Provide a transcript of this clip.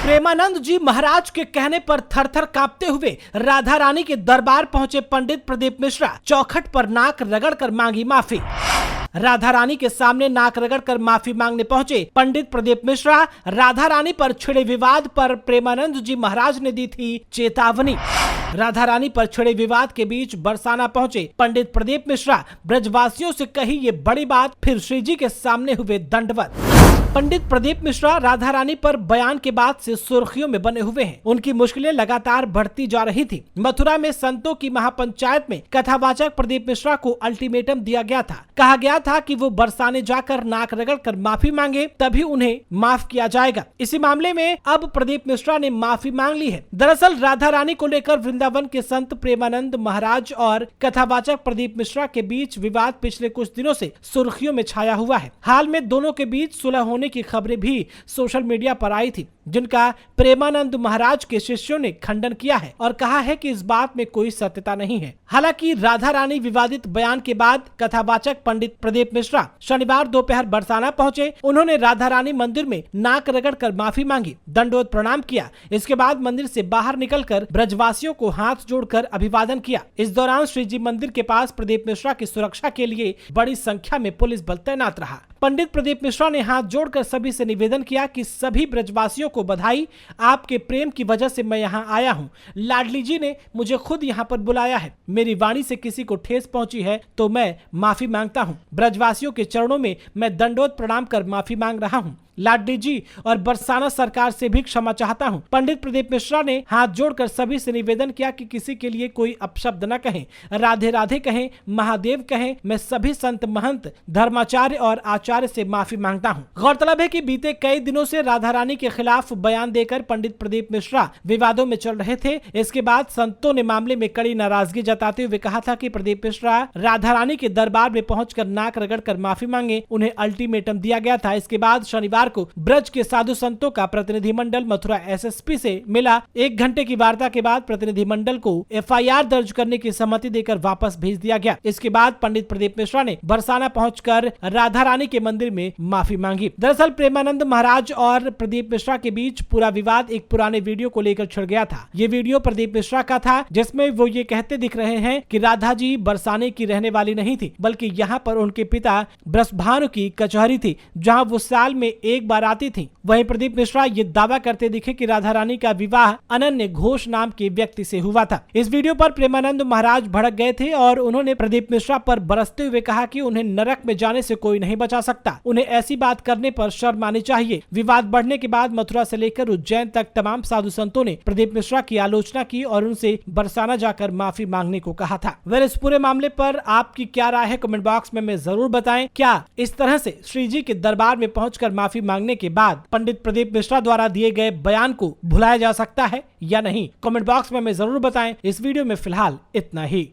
प्रेमानंद जी महाराज के कहने पर थरथर कांपते हुए राधा रानी के दरबार पहुंचे पंडित प्रदीप मिश्रा। चौखट पर नाक रगड़कर मांगी माफी। राधा रानी के सामने नाक रगड़कर माफी मांगने पहुंचे पंडित प्रदीप मिश्रा। राधा रानी पर छिड़े विवाद पर प्रेमानंद जी महाराज ने दी थी चेतावनी। राधा रानी पर छिड़े विवाद के बीच बरसाना पहुंचे पंडित प्रदीप मिश्रा। ब्रजवासियों से कही ये बड़ी बात, फिर श्री जी के सामने हुए दंडवत। पंडित प्रदीप मिश्रा राधा रानी पर बयान के बाद से सुर्खियों में बने हुए हैं। उनकी मुश्किलें लगातार बढ़ती जा रही थी। मथुरा में संतों की महापंचायत में कथावाचक प्रदीप मिश्रा को अल्टीमेटम दिया गया था। कहा गया था कि वो बरसाने जाकर नाक रगड़कर माफी मांगे, तभी उन्हें माफ किया जाएगा। इसी मामले में अब प्रदीप मिश्रा ने माफी मांग ली है। दरअसल राधा रानी को लेकर वृंदावन के संत प्रेमानंद महाराज और कथावाचक प्रदीप मिश्रा के बीच विवाद पिछले कुछ दिनों से सुर्खियों में छाया हुआ है। हाल में दोनों के बीच सुलह होने की खबरें भी सोशल मीडिया पर आई थी, जिनका प्रेमानंद महाराज के शिष्यों ने खंडन किया है और कहा है कि इस बात में कोई सत्यता नहीं है। हालांकि राधा रानी विवादित बयान के बाद कथावाचक पंडित प्रदीप मिश्रा शनिवार दोपहर बरसाना पहुंचे। उन्होंने राधा रानी मंदिर में नाक रगड़कर माफी मांगी, दंडवत प्रणाम किया। इसके बाद मंदिर से बाहर निकलकर ब्रजवासियों को हाथ जोड़कर अभिवादन किया। इस दौरान श्री जी मंदिर के पास प्रदीप मिश्रा की सुरक्षा के लिए बड़ी संख्या में पुलिस बल तैनात रहा। पंडित प्रदीप मिश्रा ने हाथ जोड़कर सभी से निवेदन किया कि सभी ब्रजवासियों को बधाई, आपके प्रेम की वजह से मैं यहाँ आया हूँ। लाडली जी ने मुझे खुद यहाँ पर बुलाया है। मेरी वाणी से किसी को ठेस पहुंची है तो मैं माफी मांगता हूँ। ब्रजवासियों के चरणों में मैं दंडवत प्रणाम कर माफी मांग रहा हूँ। लाडली जी और बरसाना सरकार से भी क्षमा चाहता हूं। पंडित प्रदीप मिश्रा ने हाथ जोड़कर सभी से निवेदन किया कि किसी के लिए कोई अपशब्द न कहें, राधे राधे कहें, महादेव कहें। मैं सभी संत महंत धर्माचार्य और आचार्य से माफी मांगता हूं। गौरतलब है कि बीते कई दिनों से राधा रानी के खिलाफ बयान देकर पंडित प्रदीप मिश्रा विवादों में चल रहे थे। इसके बाद संतों ने मामले में कड़ी नाराजगी जताते हुए कहा था कि प्रदीप मिश्रा राधा रानी के दरबार में पहुंचकर नाक रगड़कर माफी मांगे। उन्हें अल्टीमेटम दिया गया था। इसके बाद शनिवार को ब्रज के साधु संतों का प्रतिनिधिमंडल मथुरा एसएसपी से मिला। 1 घंटे की वार्ता के बाद प्रतिनिधिमंडल को एफआईआर दर्ज करने की सहमति देकर वापस भेज दिया गया। इसके बाद पंडित प्रदीप मिश्रा ने बरसाना पहुंचकर राधा रानी के मंदिर में माफी मांगी। दरअसल प्रेमानंद महाराज और प्रदीप मिश्रा के बीच पूरा विवाद एक पुराने वीडियो को लेकर छिड़ गया था। ये वीडियो प्रदीप मिश्रा का था, जिसमें वो ये कहते दिख रहे हैं कि राधा जी बरसाने की रहने वाली नहीं थी, बल्कि यहाँ पर उनके पिता बृषभानु की कचहरी थी, जहाँ वो साल में एक बार आती थी। वहीं प्रदीप मिश्रा ये दावा करते दिखे कि राधा रानी का विवाह अनन्य घोष नाम के व्यक्ति से हुआ था। इस वीडियो पर प्रेमानंद महाराज भड़क गए थे और उन्होंने प्रदीप मिश्रा पर बरसते हुए कहा कि उन्हें नरक में जाने से कोई नहीं बचा सकता। उन्हें ऐसी बात करने पर शर्म आनी चाहिए। विवाद बढ़ने के बाद मथुरा से लेकर उज्जैन तक तमाम साधु संतों ने प्रदीप मिश्रा की आलोचना की और उनसे बरसाना जाकर माफी मांगने को कहा था। वह इस पूरे मामले पर आपकी क्या राय है, कमेंट बॉक्स में हमें जरूर बताएं। क्या इस तरह से श्री जी के दरबार में पहुंचकर माफी मांगने के बाद पंडित प्रदीप मिश्रा द्वारा दिए गए बयान को भुलाया जा सकता है या नहीं? कमेंट बॉक्स में हमें जरूर बताएं। इस वीडियो में फिलहाल इतना ही।